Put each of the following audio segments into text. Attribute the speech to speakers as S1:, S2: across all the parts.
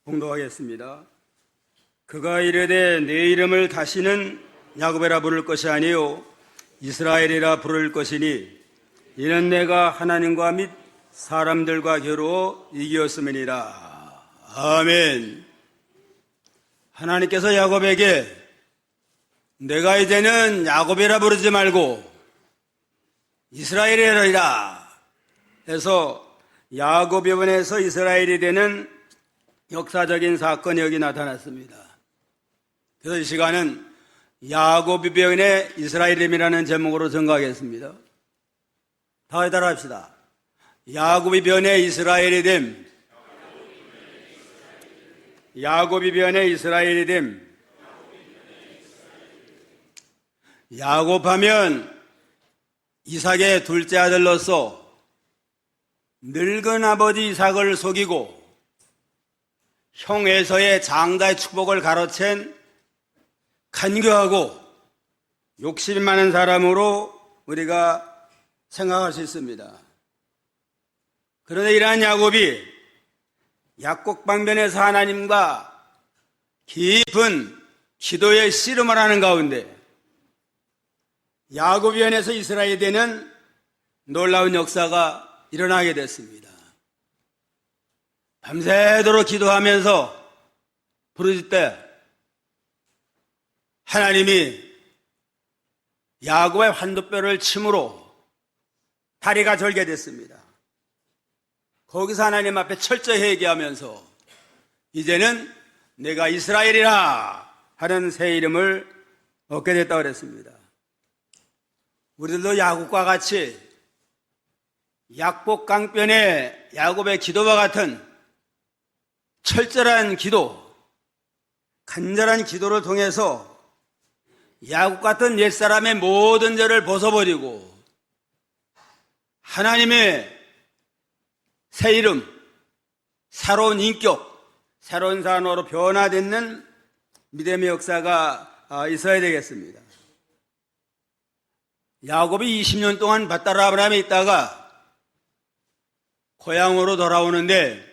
S1: 봉독하겠습니다. 그가 이르되 내 이름을 다시는 야곱이라 부를 것이 아니요 이스라엘이라 부를 것이니 이는 내가 하나님과 및 사람들과 겨루어 이기었음이니라. 아멘. 하나님께서 야곱에게 내가 이제는 야곱이라 부르지 말고 이스라엘이라 해서 야곱 변에서 이스라엘이 되는 역사적인 사건이 여기 나타났습니다. 그래서 이 시간은 야곱 변의 이스라엘임이라는 제목으로 전가하겠습니다. 다 같이 따라합시다. 야곱 변의 이스라엘이 됨. 야곱 변의 이스라엘이 됨. 야곱하면 이삭의 둘째 아들로서 늙은 아버지 이삭을 속이고 형 에서의 장자의 축복을 가로챈 간교하고 욕심이 많은 사람으로 우리가 생각할 수 있습니다. 그런데 이러한 야곱이 약곡 방변에서 하나님과 깊은 기도의 씨름을 하는 가운데 야곱이 안에서 이스라엘이 되는 놀라운 역사가 일어나게 됐습니다. 밤새도록 기도하면서 부르짖때 하나님이 야곱의 환도뼈를 침으로 다리가 절게 됐습니다. 거기서 하나님 앞에 철저히 회개하면서 이제는 내가 이스라엘이라 하는 새 이름을 얻게 됐다고 그랬습니다. 우리들도 야곱과 같이 약복 강변의 야곱의 기도와 같은 철저한 기도, 간절한 기도를 통해서 야곱 같은 옛사람의 모든 죄를 벗어버리고 하나님의 새 이름, 새로운 인격, 새로운 사람으로 변화되는 믿음의 역사가 있어야 되겠습니다. 야곱이 20년 동안 밧달 아브라함에 있다가 고향으로 돌아오는데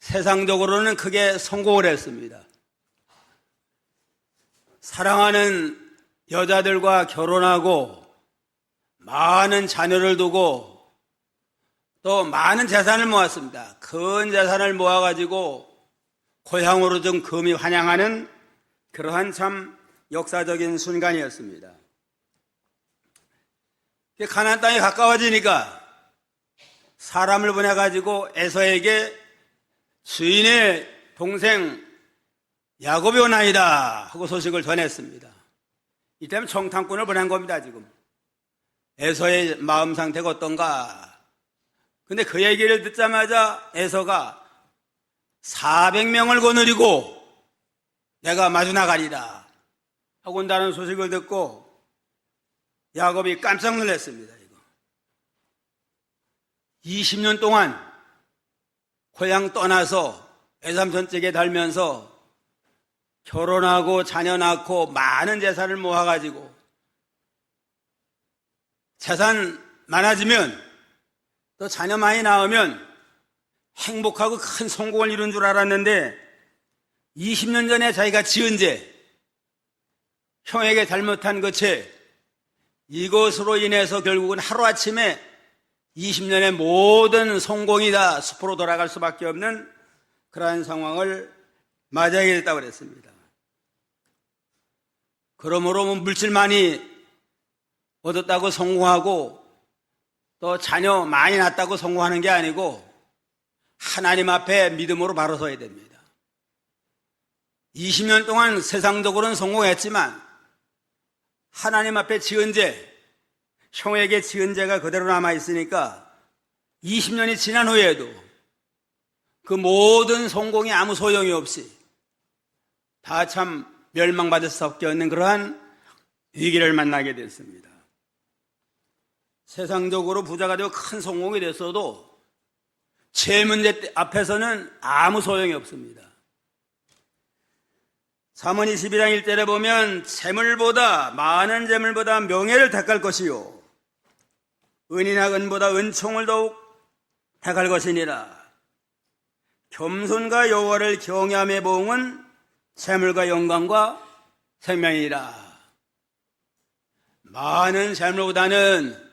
S1: 세상적으로는 크게 성공을 했습니다. 사랑하는 여자들과 결혼하고 많은 자녀를 두고 또 많은 재산을 모았습니다. 큰 재산을 모아가지고 고향으로 좀 금이 환영하는 그러한 참 역사적인 순간이었습니다. 가나안 땅에 가까워지니까 사람을 보내가지고 에서에게 주인의 동생 야곱이 오나이다 하고 소식을 전했습니다. 이때는 청탐꾼을 보낸 겁니다. 지금 에서의 마음 상태가 어떤가. 근데 그 얘기를 듣자마자 에서가 400명을 거느리고 내가 마주 나가리라 하고 온다는 소식을 듣고 야곱이 깜짝 놀랐습니다. 20년 동안 고향 떠나서 외삼촌 댁에 달면서 결혼하고 자녀 낳고 많은 재산을 모아가지고 재산 많아지면 또 자녀 많이 낳으면 행복하고 큰 성공을 이룬 줄 알았는데 20년 전에 자기가 지은 죄, 형에게 잘못한 그 죄, 이것으로 인해서 결국은 하루아침에 20년의 모든 성공이 다 숲으로 돌아갈 수밖에 없는 그러한 상황을 맞이하게 됐다고 그랬습니다. 그러므로 물질 많이 얻었다고 성공하고 또 자녀 많이 낳았다고 성공하는 게 아니고 하나님 앞에 믿음으로 바로 서야 됩니다. 20년 동안 세상적으로는 성공했지만 하나님 앞에 지은 죄, 형에게 지은 죄가 그대로 남아있으니까 20년이 지난 후에도 그 모든 성공이 아무 소용이 없이 다 참 멸망받을 수밖에 없는 그러한 위기를 만나게 됐습니다. 세상적으로 부자가 되고 큰 성공이 됐어도 죄 문제 앞에서는 아무 소용이 없습니다. 잠언 22장 1절에 보면 재물보다 많은 재물보다 명예를 택할 것이요 은이나 은보다 은총을 더욱 택할 것이니라. 겸손과 여호와를 경외함의 보응은 재물과 영광과 생명이라. 많은 재물보다는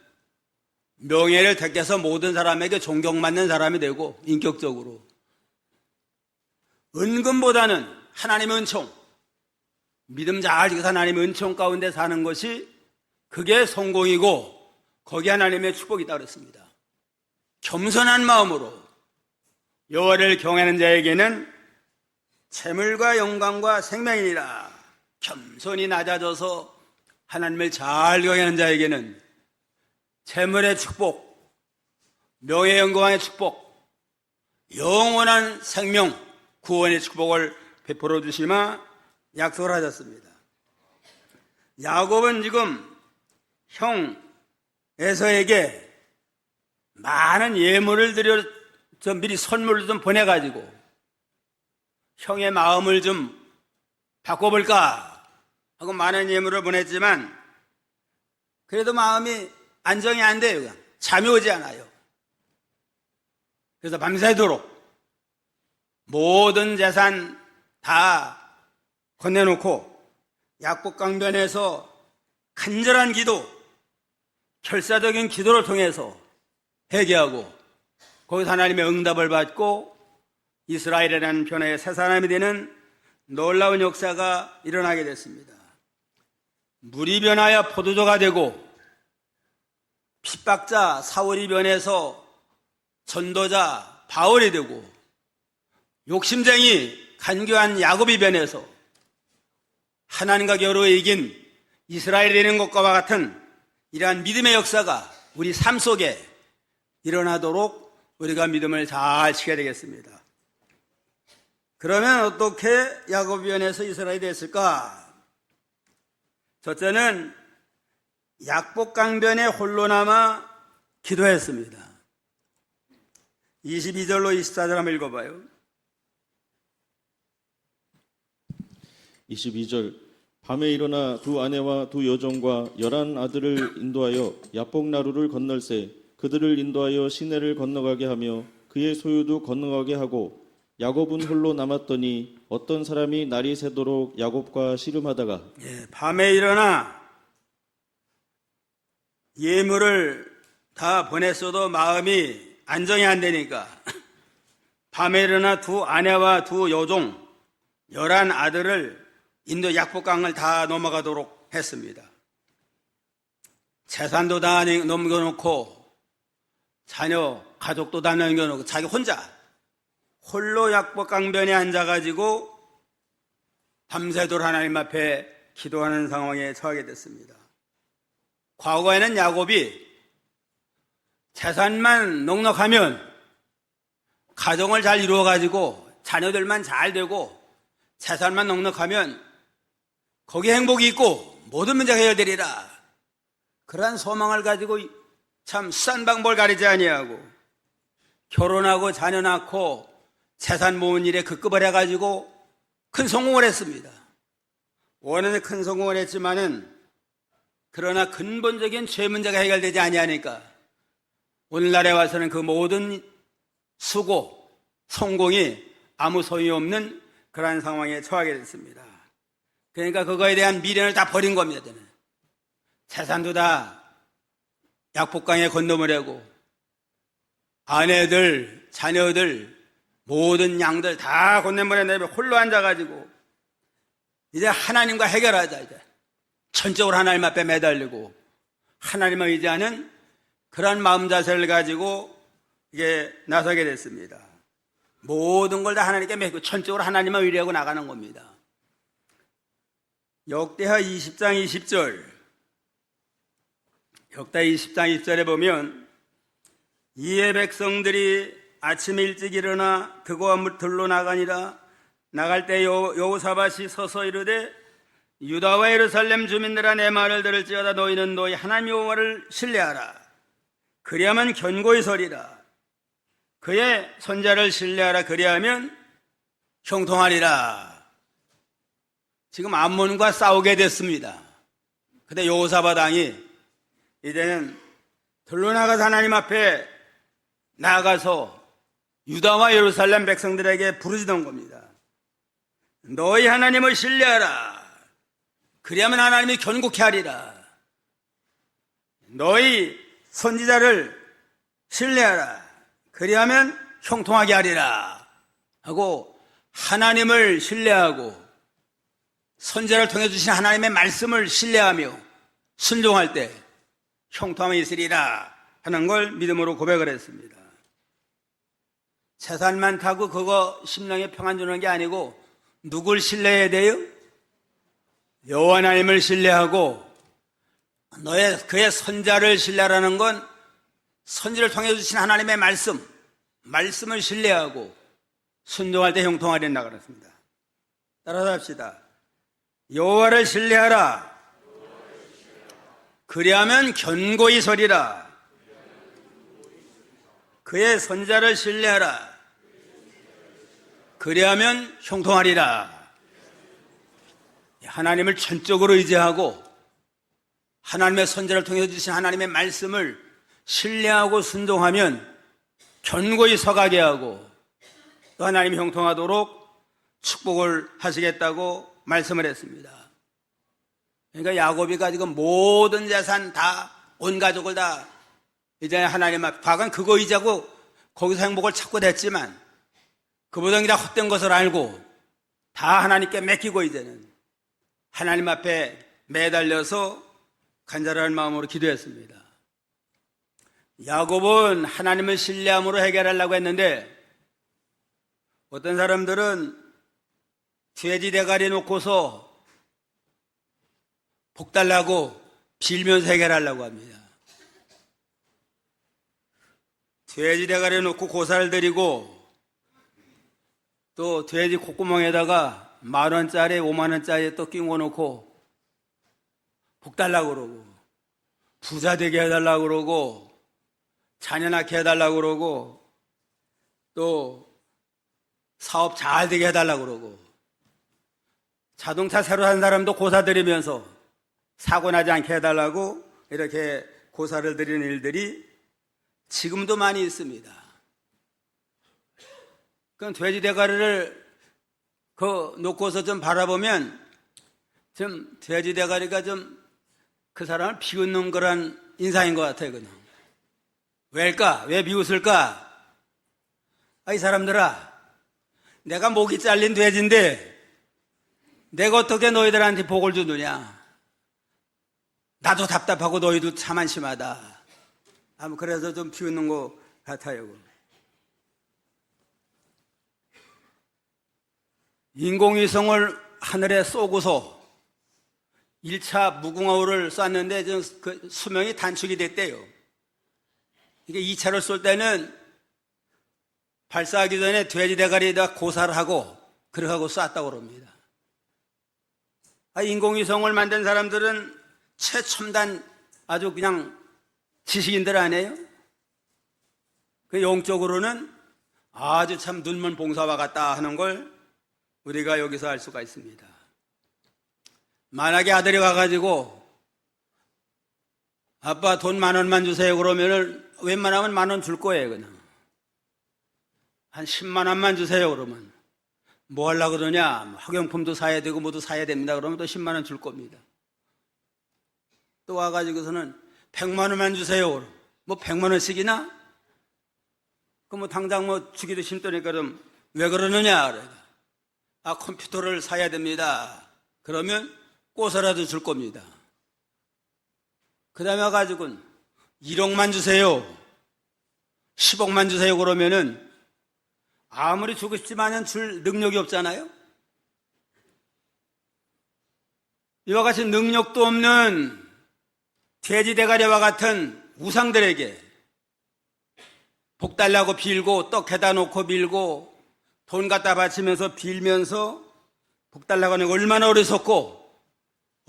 S1: 명예를 택해서 모든 사람에게 존경받는 사람이 되고 인격적으로, 은금보다는 하나님의 은총, 믿음 잘 지켜서 하나님의 은총 가운데 사는 것이 그게 성공이고 거기에 하나님의 축복이 있다고 그랬습니다. 겸손한 마음으로 여호와를 경외하는 자에게는 재물과 영광과 생명이니라. 겸손히 낮아져서 하나님을 잘 경외하는 자에게는 재물의 축복, 명예 영광의 축복, 영원한 생명, 구원의 축복을 베풀어 주시마 약속을 하셨습니다. 야곱은 지금 형 에서에게 많은 예물을 드려 미리 선물을 좀 보내가지고 형의 마음을 좀 바꿔볼까 하고 많은 예물을 보냈지만 그래도 마음이 안정이 안 돼요. 그냥 잠이 오지 않아요. 그래서 밤새도록 모든 재산 다 건네놓고 약복강변에서 간절한 기도, 결사적인 기도를 통해서 회개하고 거기서 하나님의 응답을 받고 이스라엘이라는 변화의 새 사람이 되는 놀라운 역사가 일어나게 됐습니다. 물이 변하여 포도주가 되고 핍박자 사울이 변해서 전도자 바울이 되고 욕심쟁이 간교한 야곱이 변해서 하나님과 겨루어 이긴 이스라엘이 되는 것과 같은 이러한 믿음의 역사가 우리 삶 속에 일어나도록 우리가 믿음을 잘 지켜야 되겠습니다. 그러면 어떻게 야곱이 변해서 이스라엘이 됐을까? 첫째는 약복강변에 홀로 남아 기도했습니다. 22절로 24절 한번 읽어봐요.
S2: 22절 밤에 일어나 두 아내와 두 여종과 11 아들을 인도하여 야복나루를 건널세 그들을 인도하여 시내를 건너가게 하며 그의 소유도 건너가게 하고 야곱은 홀로 남았더니 어떤 사람이 날이 새도록 야곱과 씨름하다가
S1: 밤에 일어나 예물을 다 보냈어도 마음이 안정이 안 되니까 밤에 일어나 두 아내와 두 여종 11 아들을 인도 약복강을 다 넘어가도록 했습니다. 재산도 다 넘겨놓고 자녀, 가족도 다 넘겨놓고 자기 혼자 홀로 약복강변에 앉아가지고 밤새도록 하나님 앞에 기도하는 상황에 처하게 됐습니다. 과거에는 야곱이 재산만 넉넉하면 가정을 잘 이루어가지고 자녀들만 잘 되고 재산만 넉넉하면 거기에 행복이 있고 모든 문제가 해결되리라. 그러한 소망을 가지고 참 싼 방법을 가리지 아니하고 결혼하고 자녀 낳고 재산 모은 일에 급급을 해가지고 큰 성공을 했습니다. 원하는 큰 성공을 했지만은 그러나 근본적인 죄 문제가 해결되지 아니하니까 오늘날에 와서는 그 모든 수고, 성공이 아무 소용없는 그러한 상황에 처하게 됐습니다. 그러니까 그거에 대한 미련을 다 버린 겁니다. 재산도 다 약복강에 건너보내고 아내들, 자녀들, 모든 양들 다 건너보내고 홀로 앉아가지고 이제 하나님과 해결하자. 이제 전적으로 하나님 앞에 매달리고 하나님을 의지하는 그런 마음 자세를 가지고 이게 나서게 됐습니다. 모든 걸 다 하나님께 맡기고 전적으로 하나님만 의뢰하고 나가는 겁니다. 역대하 20장 20절 역대 20장 20절에 보면 이에 백성들이 아침 일찍 일어나 그곳과 들로 나가니라. 나갈 때 여호사밧이 서서 이르되 유다와 예루살렘 주민들아 내 말을 들을지어다 너희는 너희 하나님 여호와를 신뢰하라. 그리하면 견고히 서리라. 그의 선자를 신뢰하라. 그리하면 형통하리라. 지금 암몬과 싸우게 됐습니다. 근데 여호사밧 왕이 이제는 들로 나가서 하나님 앞에 나아가서 유다와 예루살렘 백성들에게 부르짖던 겁니다. 너희 하나님을 신뢰하라. 그리하면 하나님이 견고케 하리라. 너희 선지자를 신뢰하라. 그리하면 형통하게 하리라. 하고 하나님을 신뢰하고 선지자를 통해 주신 하나님의 말씀을 신뢰하며 순종할 때 형통함이 있으리라 하는 걸 믿음으로 고백을 했습니다. 재산만 타고 그거 심령에 평안 주는 게 아니고 누굴 신뢰해야 돼요? 여호와 하나님을 신뢰하고 그의 선자를 신뢰하라는 건 선지를 통해 주신 하나님의 말씀을 신뢰하고 순종할 때 형통하리라 그랬습니다. 따라서 합시다. 여호와를 신뢰하라. 그리하면 견고히 서리라. 그의 선자를 신뢰하라. 그리하면 형통하리라. 하나님을 전적으로 의지하고 하나님의 선자를 통해 주신 하나님의 말씀을 신뢰하고 순종하면 견고히 서가게 하고 또 하나님이 형통하도록 축복을 하시겠다고 말씀을 했습니다. 그러니까 야곱이 가지고 모든 재산 다, 온 가족을 다 이제 하나님 앞, 과거는 그거 의지하고 거기서 행복을 찾고 됐지만 그보다 다 헛된 것을 알고 다 하나님께 맡기고 이제는 하나님 앞에 매달려서 간절한 마음으로 기도했습니다. 야곱은 하나님을 신뢰함으로 해결하려고 했는데 어떤 사람들은 돼지 대가리 놓고서 복 달라고 빌면서 해결하려고 합니다. 돼지 대가리 놓고 고사를 드리고 또 돼지 콧구멍에다가 10,000원짜리 50,000원짜리 또 끼워 놓고 복 달라고 그러고 부자 되게 해달라고 그러고 자녀 낳게 해달라고 그러고 또 사업 잘 되게 해달라고 그러고 자동차 새로 산 사람도 고사 드리면서 사고 나지 않게 해달라고 이렇게 고사를 드리는 일들이 지금도 많이 있습니다. 그럼 돼지 대가리를 놓고서 좀 바라보면 좀 돼지 대가리가 좀 그 사람을 비웃는 그런 인상인 것 같아요. 그냥. 왜일까? 왜 비웃을까? 이 사람들아, 내가 목이 잘린 돼지인데 내가 어떻게 너희들한테 복을 주느냐? 나도 답답하고 너희도 참 한심하다. 그래서 좀 비웃는 것 같아요. 인공위성을 하늘에 쏘고서 1차 무궁화호를 쐈는데 그 수명이 단축이 됐대요. 이게 2차를 쏠 때는 발사하기 전에 돼지 대가리에다 고사를 하고 그러고 쐈다고 그럽니다. 인공위성을 만든 사람들은 최첨단 아주 그냥 지식인들 아니에요? 그 영적으로는 아주 참 눈먼 봉사와 같다 하는 걸 우리가 여기서 알 수가 있습니다. 만약에 아들이 와가지고 아빠 돈 10,000원만 주세요 그러면은 웬만하면 10,000원 줄 거예요. 그냥 한 10만 원만 주세요 그러면 뭐 하려고 그러냐? 학용품도 사야 되고 뭐도 사야 됩니다. 그러면 또 10만 원 줄 겁니다. 또 와가지고서는 100만 원만 주세요. 뭐 100만 원씩이나? 그럼 뭐 당장 뭐 주기도 힘드니까 그럼 왜 그러느냐? 그래. 컴퓨터를 사야 됩니다. 그러면 꼬서라도 줄 겁니다. 그 다음에 와가지고는 1억만 주세요. 10억만 주세요. 그러면은 아무리 주고 싶지만은 줄 능력이 없잖아요. 이와 같이 능력도 없는 돼지 대가리와 같은 우상들에게 복 달라고 빌고 떡 해다 놓고 빌고 돈 갖다 바치면서 빌면서 복 달라고 하는 게 얼마나 어리석고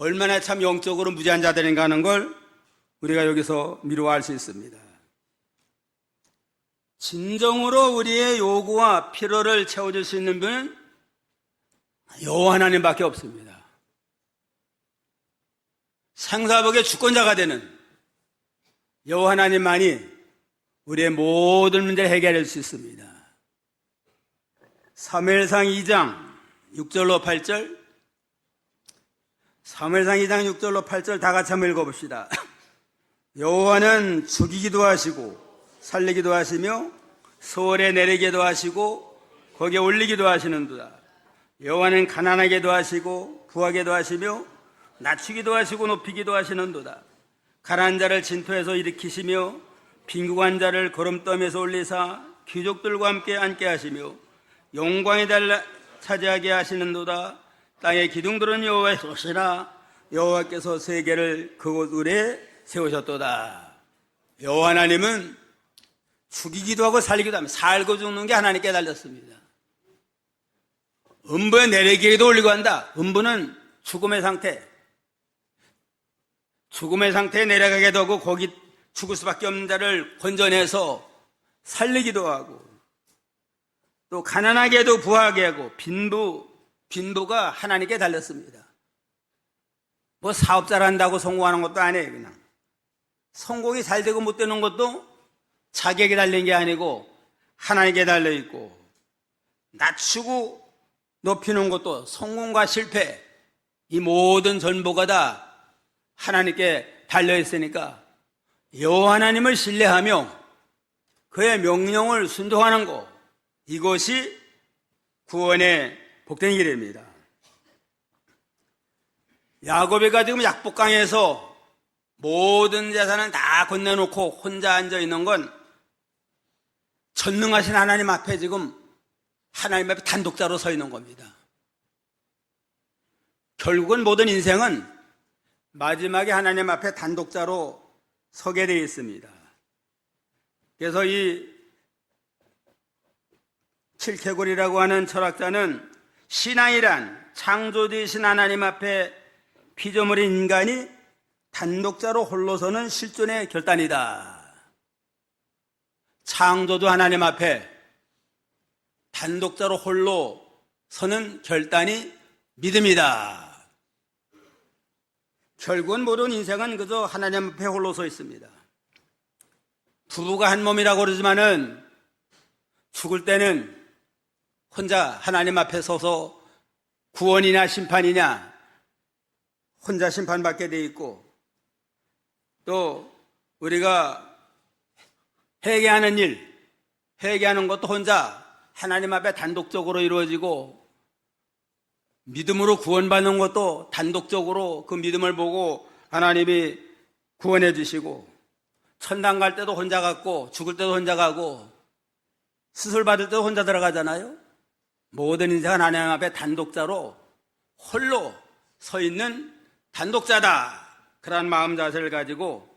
S1: 얼마나 참 영적으로 무지한 자들인가 하는 걸 우리가 여기서 미루어 알 수 있습니다. 진정으로 우리의 요구와 필요를 채워줄 수 있는 분은 여호와 하나님밖에 없습니다. 생사복의 주권자가 되는 여호와 하나님만이 우리의 모든 문제를 해결할 수 있습니다. 사무엘상 2장 6절로 8절, 사무엘상 2장 6절로 8절 다 같이 한번 읽어봅시다. 여호와는 죽이기도 하시고 살리기도 하시며 소월에 내리기도 하시고 거기에 올리기도 하시는도다. 여호와는 가난하게도 하시고 부하게도 하시며 낮추기도 하시고 높이기도 하시는도다. 가난한 자를 진토에서 일으키시며 빈궁한 자를 거름더미에서 올리사 귀족들과 함께 앉게 하시며 영광의 달 차지하게 하시는도다. 땅의 기둥들은 여호와의 솥이라 여호와께서 세계를 그곳 을에 세우셨도다. 여호와 하나님은 죽이기도 하고 살리기도 하며 살고 죽는 게 하나님께 달렸습니다. 음부에 내리기에도 올리고 한다. 음부는 죽음의 상태. 죽음의 상태에 내려가게도 하고 거기 죽을 수밖에 없는 자를 건져내서 살리기도 하고 또 가난하게도 부하게 하고 빈부가 하나님께 달렸습니다. 뭐 사업자를 한다고 성공하는 것도 아니에요. 그냥 성공이 잘 되고 못 되는 것도 자기에게 달린 게 아니고 하나님께 달려있고 낮추고 높이는 것도 성공과 실패 이 모든 전부가 다 하나님께 달려있으니까 여호와 하나님을 신뢰하며 그의 명령을 순종하는 것 이것이 구원의 복된 길입니다. 야곱이가 지금 약복강에서 모든 재산을 다 건네놓고 혼자 앉아있는 건 전능하신 하나님 앞에 지금 하나님 앞에 단독자로 서 있는 겁니다. 결국은 모든 인생은 마지막에 하나님 앞에 단독자로 서게 되어 있습니다. 그래서 이 킬케골이라고 하는 철학자는 신앙이란 창조주이신 하나님 앞에 피조물인 인간이 단독자로 홀로서는 실존의 결단이다. 창조주 하나님 앞에 단독자로 홀로 서는 결단이 믿음이다. 결국은 모든 인생은 그저 하나님 앞에 홀로 서 있습니다. 부부가 한 몸이라고 그러지만은 죽을 때는 혼자 하나님 앞에 서서 구원이냐 심판이냐 혼자 심판받게 돼 있고 또 우리가 회개하는 일, 회개하는 것도 혼자 하나님 앞에 단독적으로 이루어지고 믿음으로 구원받는 것도 단독적으로 그 믿음을 보고 하나님이 구원해 주시고 천당 갈 때도 혼자 갔고 죽을 때도 혼자 가고 수술 받을 때도 혼자 들어가잖아요. 모든 인생은 하나님 앞에 단독자로 홀로 서 있는 단독자다. 그런 마음 자세를 가지고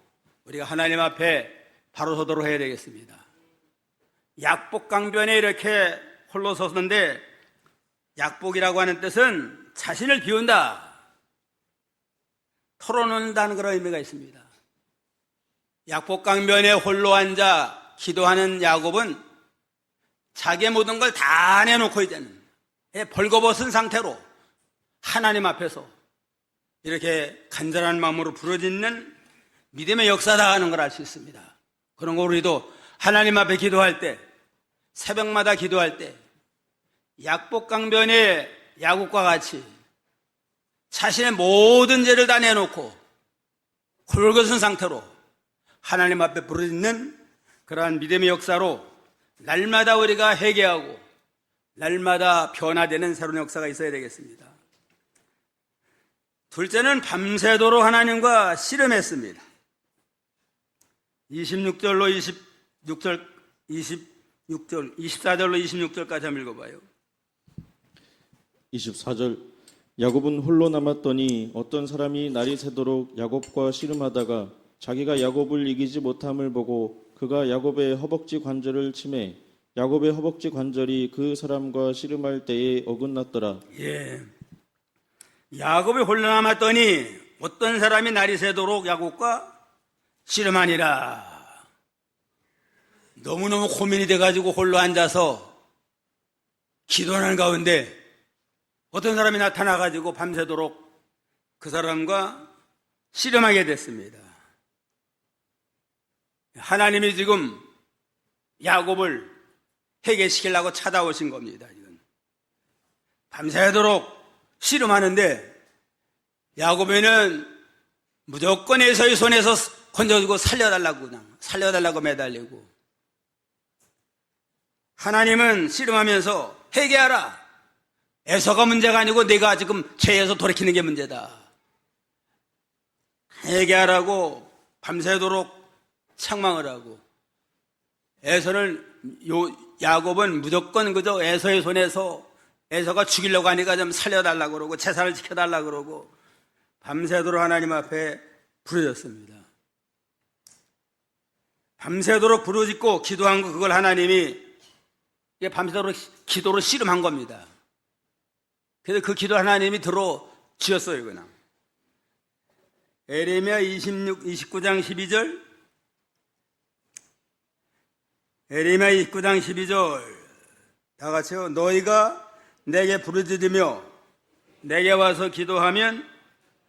S1: 우리가 하나님 앞에 바로 서도록 해야 되겠습니다. 약복강변에 이렇게 홀로 섰는데 약복이라고 하는 뜻은 자신을 비운다, 털어놓는다는 그런 의미가 있습니다. 약복강변에 홀로 앉아 기도하는 야곱은 자기의 모든 걸 다 내놓고 이제는 벌거벗은 상태로 하나님 앞에서 이렇게 간절한 마음으로 부르짖는 믿음의 역사다 하는 걸 알 수 있습니다. 그런 거 우리도 하나님 앞에 기도할 때, 새벽마다 기도할 때 약복강변의 야곱과 같이 자신의 모든 죄를 다 내놓고 홀것은 상태로 하나님 앞에 부르짖는 그러한 믿음의 역사로 날마다 우리가 회개하고 날마다 변화되는 새로운 역사가 있어야 되겠습니다. 둘째는 밤새도록 하나님과 씨름했습니다. 24절로 26절까지 한번 읽어봐요.
S2: 24절 야곱은 홀로 남았더니 어떤 사람이 날이 새도록 야곱과 씨름하다가 자기가 야곱을 이기지 못함을 보고 그가 야곱의 허벅지 관절을 치매 야곱의 허벅지 관절이 그 사람과 씨름할 때에 어긋났더라.
S1: 예. 야곱이 홀로 남았더니 어떤 사람이 날이 새도록 야곱과 씨름하니라. 너무너무 고민이 돼가지고 홀로 앉아서 기도하는 가운데 어떤 사람이 나타나가지고 밤새도록 그 사람과 씨름하게 됐습니다. 하나님이 지금 야곱을 회개시키려고 찾아오신 겁니다. 밤새도록 씨름하는데 야곱에는 무조건 에서의 손에서 건져주고 살려달라고 그냥 살려달라고 매달리고, 하나님은 씨름하면서 회개하라. 에서가 문제가 아니고 내가 지금 죄에서 돌이키는 게 문제다. 회개하라고 밤새도록 책망을 하고, 야곱은 무조건 그저 에서의 손에서 에서가 죽이려고 하니까 좀 살려달라고 그러고 재산을 지켜달라고 그러고 밤새도록 하나님 앞에 부르짖습니다. 밤새도록 부르짖고 기도한 거, 그걸 하나님이 밤새도록 기도로 씨름한 겁니다. 그래서 그 기도 하나님이 들어주셨어요. 그냥 에레미야 29장 12절, 에레미야 29장 12절 다 같이요. 너희가 내게 부르짖으며 내게 와서 기도하면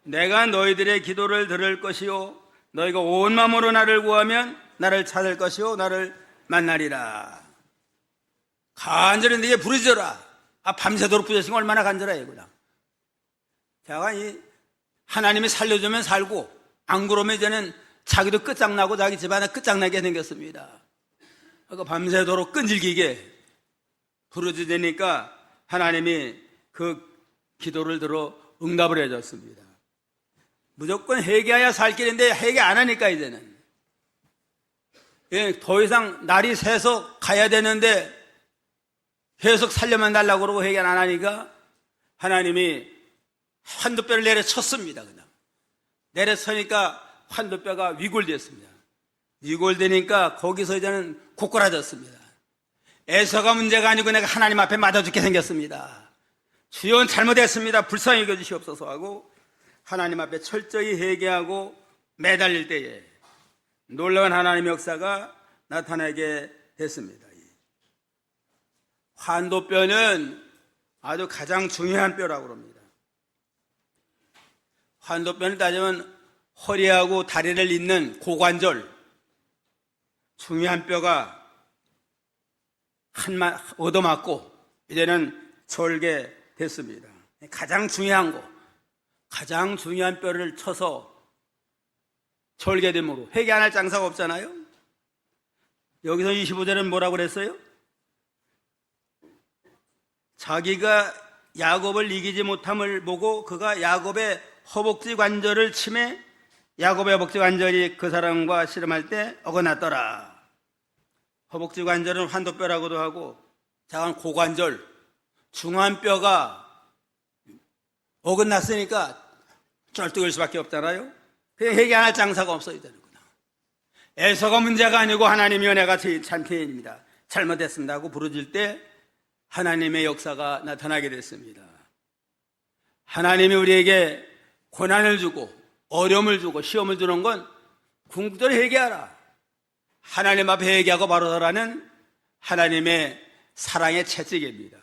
S1: 내가 너희들의 기도를 들을 것이요 너희가 온 마음으로 나를 구하면 나를 찾을 것이요 나를 만나리라. 간절히 내게 부르짖어라. 밤새도록 부르짖은 거 얼마나 간절해요. 그냥 제가 하나님이 살려주면 살고, 안 그러면 이제는 자기도 끝장나고 자기 집안에 끝장나게 생겼습니다. 그러니까 밤새도록 끈질기게 부르짖으니까 하나님이 그 기도를 들어 응답을 해줬습니다. 무조건 회개해야 살 길인데 회개 안 하니까 이제는 더 이상 날이 새서 가야 되는데 계속 살려만 달라고 그러고 회개 안 하니까 하나님이 환도뼈를 내려쳤습니다. 그냥 내려서니까 환도뼈가 위골됐습니다. 위골되니까 거기서 이제는 고꾸라졌습니다. 에서가 문제가 아니고 내가 하나님 앞에 맞아 죽게 생겼습니다. 주여 잘못했습니다. 불쌍히 여겨주시옵소서 하고 하나님 앞에 철저히 회개하고 매달릴 때에 놀라운 하나님의 역사가 나타나게 됐습니다. 환도뼈는 아주 가장 중요한 뼈라고 합니다. 환도뼈를 따지면 허리하고 다리를 잇는 고관절, 중요한 뼈가 얻어맞고 이제는 절개됐습니다. 가장 중요한 거, 가장 중요한 뼈를 쳐서 절개됨으로 회개 안 할 장사가 없잖아요. 여기서 25절은 뭐라고 그랬어요? 자기가 야곱을 이기지 못함을 보고 그가 야곱의 허벅지 관절을 치매 야곱의 허벅지 관절이 그 사람과 씨름할 때 어긋났더라. 허벅지 관절은 환도뼈라고도 하고 작은 고관절, 중한 뼈가 어긋났으니까 쩔뚝일 수밖에 없잖아요. 그냥 회개 안 할 장사가 없어야 되는구나. 에서가 문제가 아니고 하나님이여 내가 참 죄인입니다. 잘못했습니다 하고 부르짖을 때 하나님의 역사가 나타나게 됐습니다. 하나님이 우리에게 고난을 주고 어려움을 주고 시험을 주는 건 궁극적으로 회개하라. 하나님 앞에 회개하고 바로 서라는 하나님의 사랑의 채찍입니다.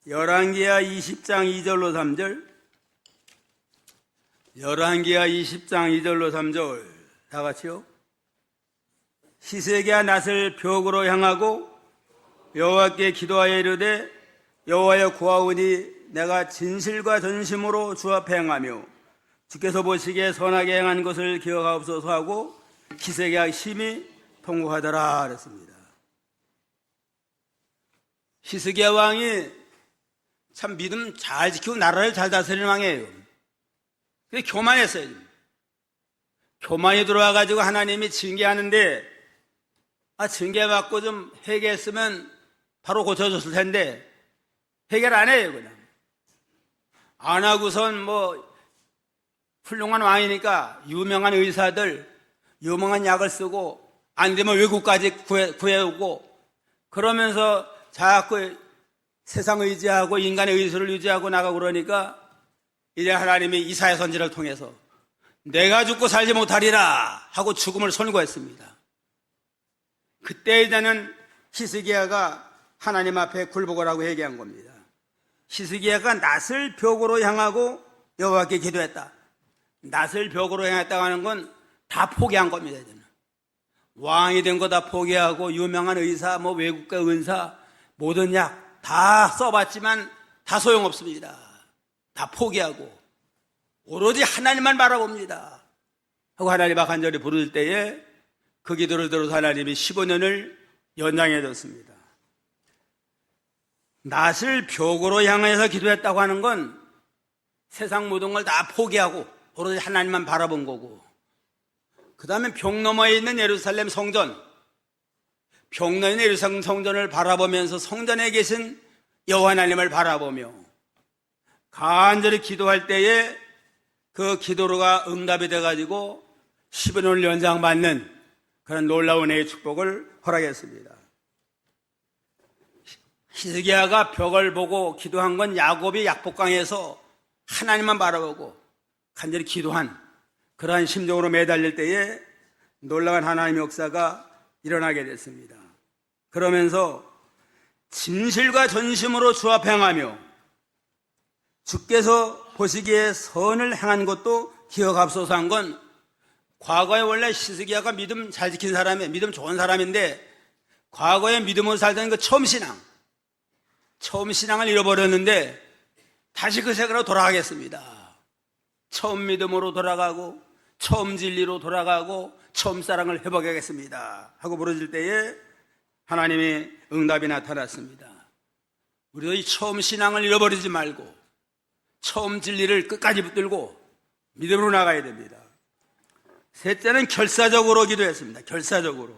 S1: 열왕기하 20장 2절로 3절, 열왕기하 20장 2절로 3절 다 같이요. 히스기야 낯을 벽으로 향하고 여호와께 기도하여 이르되 여호와여 구하오니 내가 진실과 전심으로 주 앞에 행하며 주께서 보시기에 선하게 행한 것을 기억하옵소서 하고 히스기야 심히 통곡하더라 그랬습니다. 히스기야 왕이 참 믿음 잘 지키고 나라를 잘 다스리는 왕이에요. 근데 교만했어요. 교만이 들어와가지고 하나님이 징계하는데 징계받고 좀 회개했으면 바로 고쳐줬을 텐데 회개를 안 해요. 그냥 안 하고선 훌륭한 왕이니까 유명한 의사들 유명한 약을 쓰고 안 되면 외국까지 구해오고 그러면서 자꾸 세상 의지하고 인간의 의술을 유지하고 나가고 그러니까 이제 하나님이 이사야 선지를 통해서 내가 죽고 살지 못하리라 하고 죽음을 선고했습니다. 그때 이제는 히스기야가 하나님 앞에 굴복을 하고 회개한 겁니다. 히스기야가 낯을 벽으로 향하고 여호와께 기도했다. 낯을 벽으로 향했다고 하는 건 다 포기한 겁니다. 이제는. 왕이 된 거 다 포기하고 유명한 의사, 외국계 은사, 모든 약 다 써봤지만 다 소용없습니다. 다 포기하고 오로지 하나님만 바라봅니다. 하고 하나님 앞 간절히 부를 때에 그 기도를 들어서 하나님이 15년을 연장해 줬습니다. 낫을 벽으로 향해서 기도했다고 하는 건 세상 모든 걸 다 포기하고 오로지 하나님만 바라본 거고, 그 다음에 벽 너머에 있는 예루살렘 성전, 벽 너머에 있는 예루살렘 성전을 바라보면서 성전에 계신 여호와 하나님을 바라보며 간절히 기도할 때에 그 기도가 응답이 돼가지고 15년을 연장받는 그런 놀라운 은혜의 축복을 허락했습니다. 히스기야가 벽을 보고 기도한 건 야곱이 약복강에서 하나님만 바라보고 간절히 기도한 그러한 심정으로 매달릴 때에 놀라운 하나님의 역사가 일어나게 됐습니다. 그러면서 진실과 전심으로 주 앞에 행하며 주께서 보시기에 선을 행한 것도 기억합소서 한 건, 과거에 원래 히스기야가 믿음 잘 지킨 사람이에요. 믿음 좋은 사람인데 과거에 믿음으로 살던 그 처음 신앙을 잃어버렸는데 다시 그 세계로 돌아가겠습니다. 처음 믿음으로 돌아가고 처음 진리로 돌아가고 처음 사랑을 회복하겠습니다 하고 부르질 때에 하나님의 응답이 나타났습니다. 우리도 이 처음 신앙을 잃어버리지 말고 처음 진리를 끝까지 붙들고 믿음으로 나가야 됩니다. 셋째는 결사적으로 기도했습니다. 결사적으로.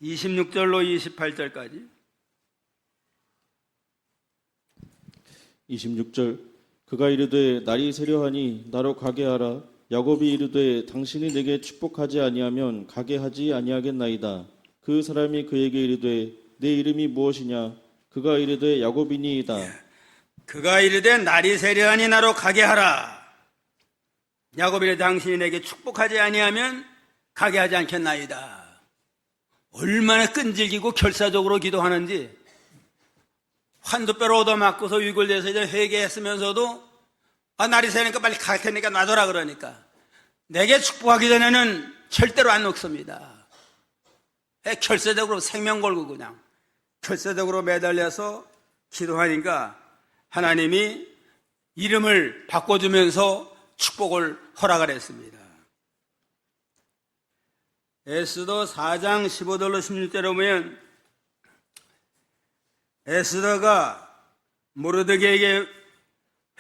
S1: 26절로 28절까지.
S2: 26절. 그가 이르되 날이 세려하니 나로 가게 하라. 야곱이 이르되 당신이 내게 축복하지 아니하면 가게 하지 아니하겠나이다. 그 사람이 그에게 이르되 내 이름이 무엇이냐? 그가 이르되 야곱이니이다.
S1: 그가 이르되 날이 세려하니 나로 가게 하라. 야곱이 이르되 당신이 내게 축복하지 아니하면 가게 하지 않겠나이다. 얼마나 끈질기고 결사적으로 기도하는지, 환두뼈로 얻어맞고서 위골돼서 이제 회개했으면서도 날이 새니까 빨리 갈 테니까 놔둬라 그러니까 내게 축복하기 전에는 절대로 안 놓습니다. 결사적으로 생명 걸고 그냥 결사적으로 매달려서 기도하니까 하나님이 이름을 바꿔주면서 축복을 허락을 했습니다. 에스더 4장 15절로 16절에 보면 에스더가 모르드게에게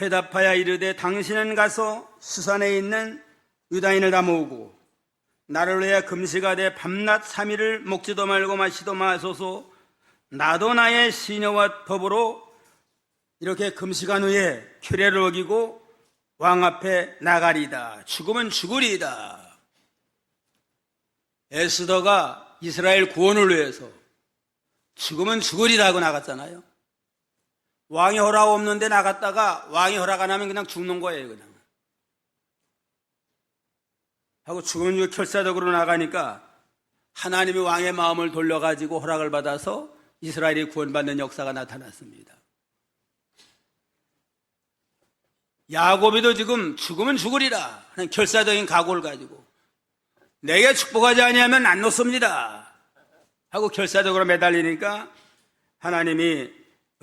S1: 회답하여 이르되 당신은 가서 수산에 있는 유다인을 다 모으고 나를 위해 금식하되 밤낮 3일을 먹지도 말고 마시도 마소서. 나도 나의 시녀와 더불어 이렇게 금식한 후에 규례를 어기고 왕 앞에 나가리이다. 죽으면 죽으리이다. 에스더가 이스라엘 구원을 위해서 죽으면 죽으리다 하고 나갔잖아요. 왕이 허락 없는데 나갔다가 왕이 허락 안 하면 그냥 죽는 거예요. 그냥 하고 죽으면 결사적으로 나가니까 하나님이 왕의 마음을 돌려가지고 허락을 받아서 이스라엘이 구원받는 역사가 나타났습니다. 야곱이도 지금 죽으면 죽으리라 하는 결사적인 각오를 가지고 내게 축복하지 아니하면 안 놓습니다 하고 결사적으로 매달리니까 하나님이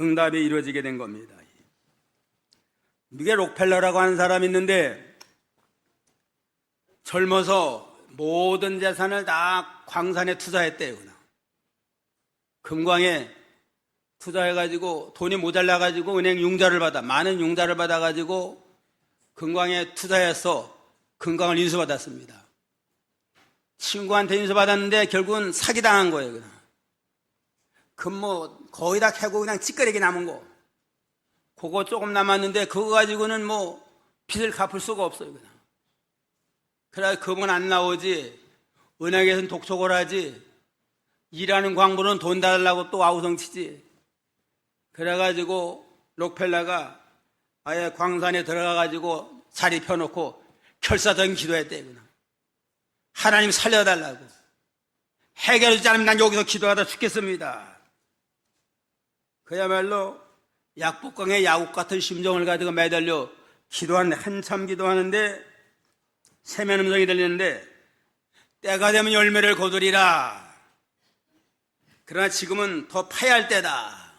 S1: 응답이 이루어지게 된 겁니다. 미국에 록펠러라고 하는 사람이 있는데 젊어서 모든 재산을 다 광산에 투자했대요. 그냥 금광에 투자해가지고 돈이 모자라가지고 은행 융자를 받아, 많은 융자를 받아가지고 금광에 투자해서 금광을 인수받았습니다. 친구한테 인수받았는데 결국은 사기당한 거예요. 그냥 금 거의 다 캐고 그냥 찌끄레기 남은 거, 그거 조금 남았는데 그거 가지고는 빚을 갚을 수가 없어요. 그냥 그래 금은 안 나오지, 은행에서는 독촉을 하지, 일하는 광부는 돈 달라고 또 아우성치지. 그래가지고 록펠러가 아예 광산에 들어가가지고 자리 펴놓고 결사적인 기도했대요. 그냥 하나님 살려달라고, 해결해주지 않으면 난 여기서 기도하다 죽겠습니다. 그야말로 약복강의 야곱 같은 심정을 가지고 매달려 기도하는데, 한참 기도하는데 세면 음성이 들리는데 때가 되면 열매를 거두리라. 그러나 지금은 더 파야 할 때다.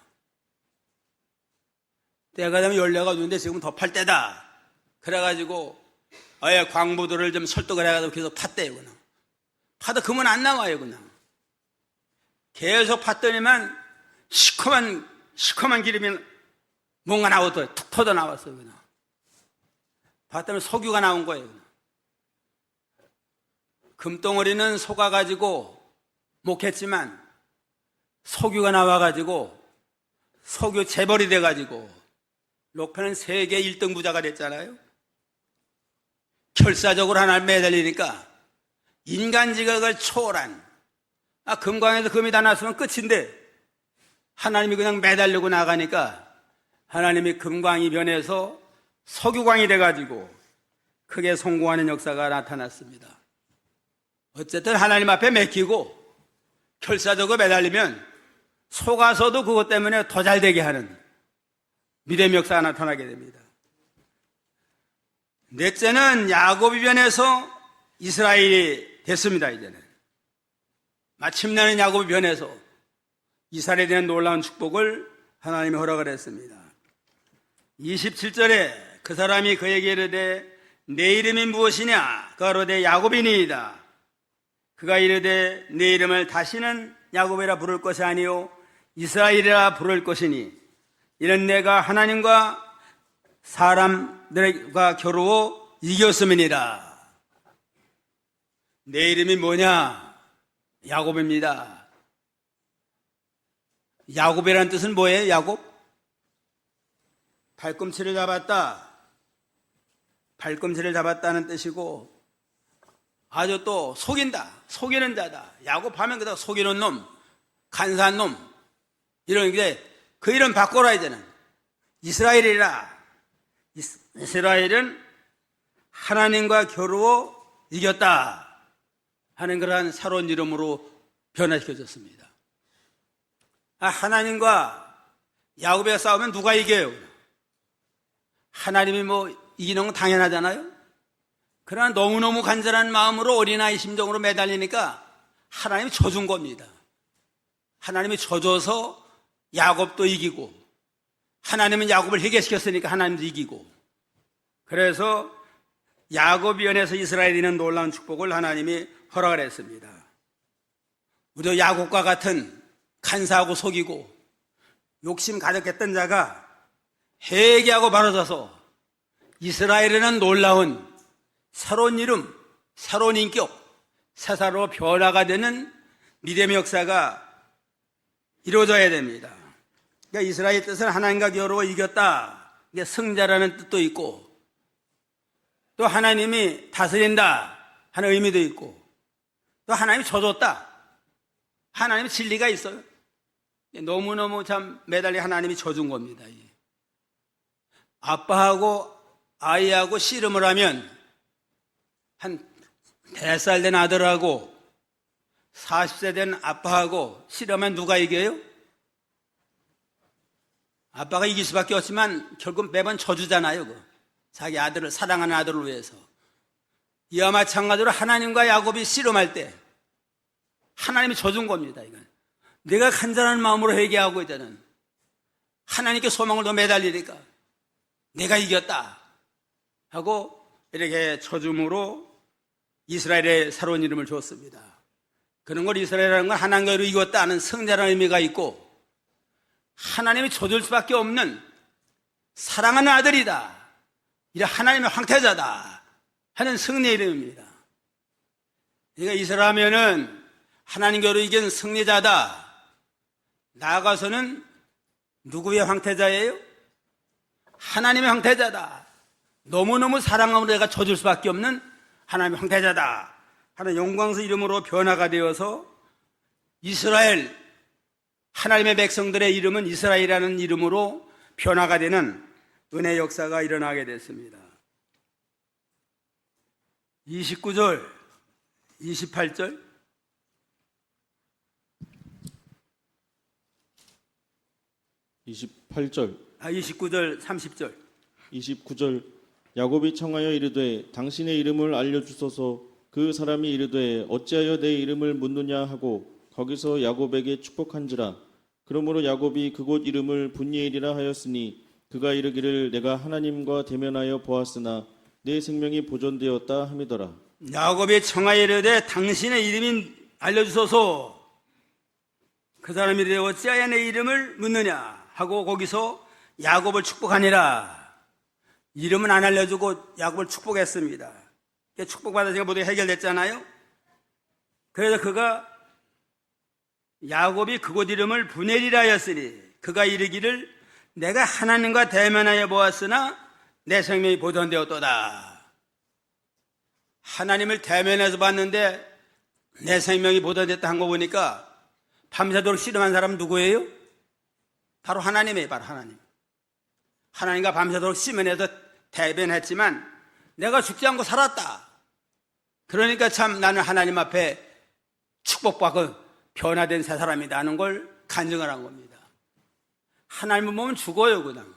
S1: 때가 되면 연례가 오는데 지금 더 팔 때다. 그래가지고 아예 광부들을 좀 설득을 해가지고 계속 팠대요. 그냥 파도 금은 안 나와요. 그냥 계속 팠더니만 시커먼 기름이 뭔가 나오더라고요. 툭 터져 나왔어요. 그냥 봤더니 석유가 나온 거예요. 그냥. 금덩어리는 속아가지고 못했지만 석유가 나와가지고 석유 재벌이 돼가지고 록페는 세계 1등 부자가 됐잖아요. 결사적으로 하나를 매달리니까 인간 지각을 초월한 금광에서 금이 다 났으면 끝인데 하나님이 그냥 매달리고 나가니까 하나님이 금광이 변해서 석유광이 돼가지고 크게 성공하는 역사가 나타났습니다. 어쨌든 하나님 앞에 맡기고 결사적으로 매달리면 속아서도 그것 때문에 더 잘되게 하는 믿음의 역사가 나타나게 됩니다. 넷째는 야곱이 변해서 이스라엘이 됐습니다. 이제는 마침내는 야곱이 변해서 이스라엘에 대한 놀라운 축복을 하나님이 허락을 했습니다. 27절에 그 사람이 그에게 이르되 내 이름이 무엇이냐? 그가 이르되 야곱이니이다. 그가 이르되 내 이름을 다시는 야곱이라 부를 것이 아니요 이스라엘이라 부를 것이니 이는 내가 하나님과 사람들과 겨루어 이겼음이니라. 내 이름이 뭐냐? 야곱입니다. 야곱이라는 뜻은 뭐예요? 야곱? 발꿈치를 잡았다. 발꿈치를 잡았다는 뜻이고 아주 또 속인다. 속이는 자다. 야곱하면 그다 속이는 놈, 간사한 놈 이런 게 그 이름 바꿔라 이제는 이스라엘이라. 이스라엘은 하나님과 겨루어 이겼다 하는 그러한 새로운 이름으로 변화시켜졌습니다. 하나님과 야곱의 싸우면 누가 이겨요? 하나님이 뭐 이기는 건 당연하잖아요. 그러나 너무너무 간절한 마음으로 어린아이 심정으로 매달리니까 하나님이 져준 겁니다. 하나님이 져줘서 야곱도 이기고 하나님은 야곱을 회개시켰으니까 하나님도 이기고 그래서 야곱이 연해서 이스라엘이는 놀라운 축복을 하나님이 허락을 했습니다. 우리도 야곱과 같은 간사하고 속이고 욕심 가득했던 자가 회개하고 바로서서 이스라엘에는 놀라운 새로운 이름, 새로운 인격, 새사로 변화가 되는 믿음의 역사가 이루어져야 됩니다. 그러니까 이스라엘 뜻은 하나님과 겨루어 이겼다. 이게 승자라는 뜻도 있고 또 하나님이 다스린다 하는 의미도 있고 또 하나님이 져줬다. 하나님의 진리가 있어요. 너무너무 참 매달리 하나님이 져준 겁니다. 아빠하고 아이하고 씨름을 하면 한 4살 된 아들하고 40세 된 아빠하고 씨름하면 누가 이겨요? 아빠가 이길 수밖에 없지만 결국 매번 져주잖아요. 자기 아들을 사랑하는 아들을 위해서. 이와 마찬가지로 하나님과 야곱이 씨름할 때 하나님이 져준 겁니다. 이건 내가 간절한 마음으로 회개하고 있다는 하나님께 소망을 더 매달리니까 내가 이겼다 하고 이렇게 져줌으로 이스라엘의 새로운 이름을 줬습니다. 그런 걸 이스라엘이라는 건 하나님과로 이겼다 하는 승자라는 의미가 있고 하나님이 져줄 수밖에 없는 사랑하는 아들이다. 이래 하나님의 황태자다 하는 승리의 이름입니다. 그러니까 이스라엘하면은 하나님께로 이긴 승리자다. 나아가서는 누구의 황태자예요? 하나님의 황태자다. 너무너무 사랑함으로 내가 져줄 수밖에 없는 하나님의 황태자다 하는 영광스 이름으로 변화가 되어서 이스라엘, 하나님의 백성들의 이름은 이스라엘이라는 이름으로 변화가 되는 은혜의 역사가 일어나게 됐습니다. 29절, 28절
S2: 28절
S1: 29절, 30절
S2: 29절 야곱이 청하여 이르되 당신의 이름을 알려주소서. 그 사람이 이르되 어찌하여 내 이름을 묻느냐 하고 거기서 야곱에게 축복한지라. 그러므로 야곱이 그곳 이름을 분이엘이라 하였으니 그가 이르기를 내가 하나님과 대면하여 보았으나 내 생명이 보존되었다 함이더라.
S1: 야곱이 청하여 이르되 당신의 이름이 알려주소서. 그 사람이 이르되 어찌하여 내 이름을 묻느냐 하고 거기서 야곱을 축복하니라. 이름은 안 알려주고 야곱을 축복했습니다. 축복받아서 모두 해결됐잖아요. 그래서 그가 야곱이 그곳 이름을 브넬이라 하였으니 그가 이르기를 내가 하나님과 대면하여 보았으나 내 생명이 보존되었도다. 하나님을 대면해서 봤는데 내 생명이 보존됐다 한 거 보니까 밤새도록 씨름한 사람은 누구예요? 바로 하나님이에요. 바로 하나님. 하나님과 밤새도록 씨름해서 대변했지만 내가 죽지 않고 살았다. 그러니까 참 나는 하나님 앞에 축복받고 변화된 새 사람이라는 걸 간증을 한 겁니다. 하나님을 보면 죽어요, 그냥.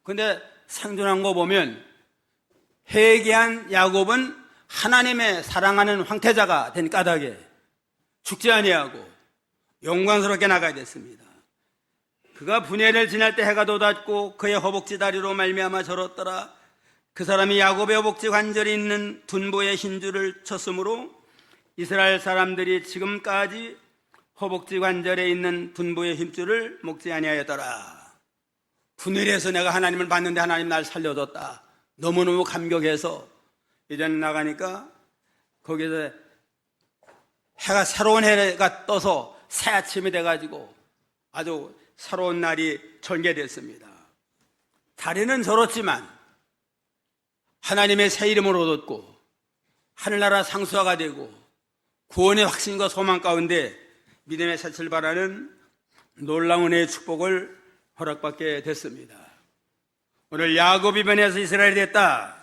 S1: 근데 생존한 거 보면 회개한 야곱은 하나님의 사랑하는 황태자가 된 까닭에 죽지 아니하고 영광스럽게 나가야 됐습니다. 그가 분해를 지날 때 해가 돋았고 그의 허벅지 다리로 말미암아 절었더라. 그 사람이 야곱의 허벅지 관절이 있는 둔보에 흰줄을 쳤으므로 이스라엘 사람들이 지금까지 허벅지 관절에 있는 둔보의 힘줄을 먹지 아니하였더라. 분해에서 내가 하나님을 봤는데 하나님 날 살려줬다. 너무너무 감격해서 이제는 나가니까 거기서 해가 새로운 해가 떠서 새 아침이 돼가지고 아주 새로운 날이 전개됐습니다. 다리는 절었지만 하나님의 새 이름을 얻었고 하늘나라 상수화가 되고 구원의 확신과 소망 가운데 믿음의 새 출발하는 놀라운 은혜의 축복을 허락받게 됐습니다. 오늘 야곱이 변해서 이스라엘이 됐다.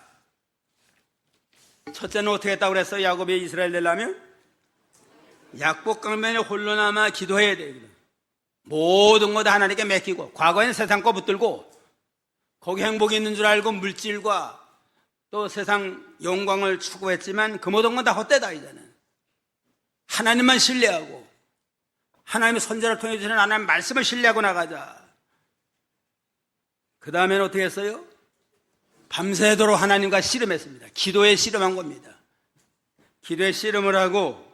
S1: 첫째는 어떻게 했다고 그랬어요? 야곱이 이스라엘 되려면 약복강변에 홀로 남아 기도해야 돼요. 모든 거 다 하나님께 맡기고 과거에는 세상 거 붙들고 거기 행복이 있는 줄 알고 물질과 또 세상 영광을 추구했지만 그 모든 건 다 헛되다. 이제는 하나님만 신뢰하고 하나님의 선자를 통해 주시는 하나님의 말씀을 신뢰하고 나가자. 그 다음에는 어떻게 했어요? 밤새도록 하나님과 씨름했습니다. 기도에 씨름한 겁니다. 기도에 씨름을 하고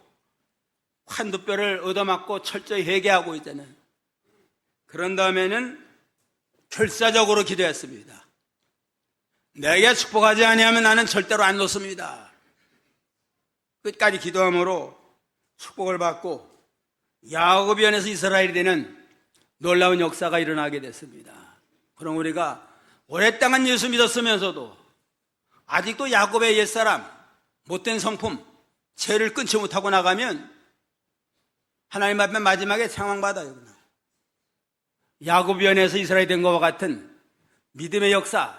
S1: 환두뼈를 얻어맞고 철저히 회개하고 이제는 그런 다음에는 결사적으로 기도했습니다. 내게 축복하지 아니하면 나는 절대로 안 놓습니다. 끝까지 기도함으로 축복을 받고 야곱이 변해서 이스라엘이 되는 놀라운 역사가 일어나게 됐습니다. 그럼 우리가 오랫동안 예수 믿었으면서도 아직도 야곱의 옛사람, 못된 성품, 죄를 끊지 못하고 나가면 하나님 앞에 마지막에 책망받아요. 야곱이 변해서 이스라엘이 된 것과 같은 믿음의 역사,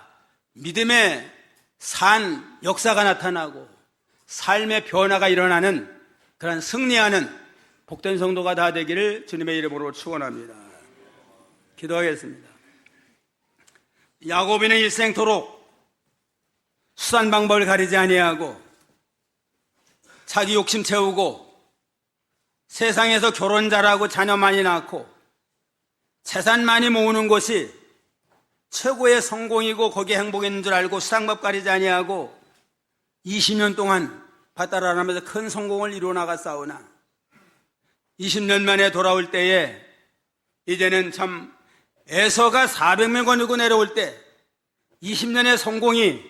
S1: 믿음의 산 역사가 나타나고 삶의 변화가 일어나는 그런 승리하는 복된 성도가 다 되기를 주님의 이름으로 축원합니다. 기도하겠습니다. 야곱이는 일생토록 수단 방법을 가리지 아니하고 자기 욕심 채우고 세상에서 결혼 잘하고 자녀 많이 낳고 재산 많이 모으는 것이 최고의 성공이고 거기에 행복이 있는 줄 알고 수상법 가리지 아니하고 20년 동안 바따라하면서 큰 성공을 이루어 나갔사오나 20년 만에 돌아올 때에 이제는 참 에서가 400명 거느고 내려올 때 20년의 성공이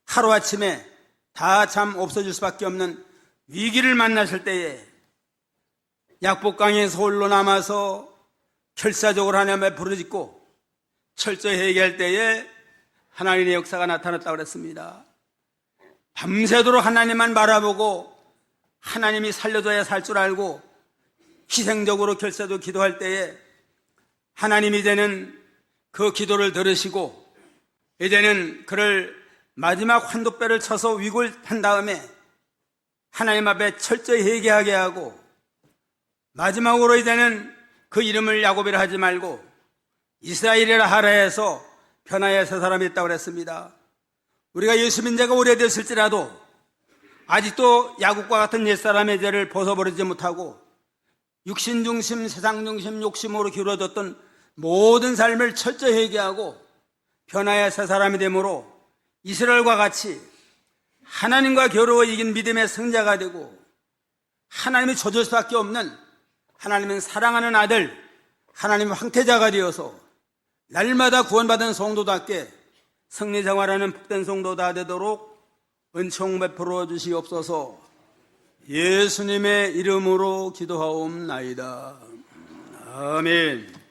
S1: 하루아침에 다 참 없어질 수밖에 없는 위기를 만났을 때에 약복강에서 홀로 남아서 결사적으로 하나님의 부르짖고 철저히 회개할 때에 하나님의 역사가 나타났다고 그랬습니다. 밤새도록 하나님만 바라보고 하나님이 살려줘야 살 줄 알고 희생적으로 결사적으로 기도할 때에 하나님이 이제는 그 기도를 들으시고 이제는 그를 마지막 환도뼈를 쳐서 위골한 다음에 하나님 앞에 철저히 회개하게 하고 마지막으로 이제는 그 이름을 야곱이라 하지 말고 이스라엘이라 하라 해서 변화의 새 사람이 있다고 그랬습니다. 우리가 예수 믿은 지가 오래됐을지라도 아직도 야곱과 같은 옛사람의 죄를 벗어버리지 못하고 육신 중심, 세상 중심, 욕심으로 기울어졌던 모든 삶을 철저히 회개하고 변화의 새 사람이 되므로 이스라엘과 같이 하나님과 겨루어 이긴 믿음의 승자가 되고 하나님이 조질 수밖에 없는 하나님은 사랑하는 아들, 하나님의 황태자가 되어서 날마다 구원받은 성도답게 승리생활하는 복된 성도다 되도록 은총 베풀어 주시옵소서. 예수님의 이름으로 기도하옵나이다. 아멘.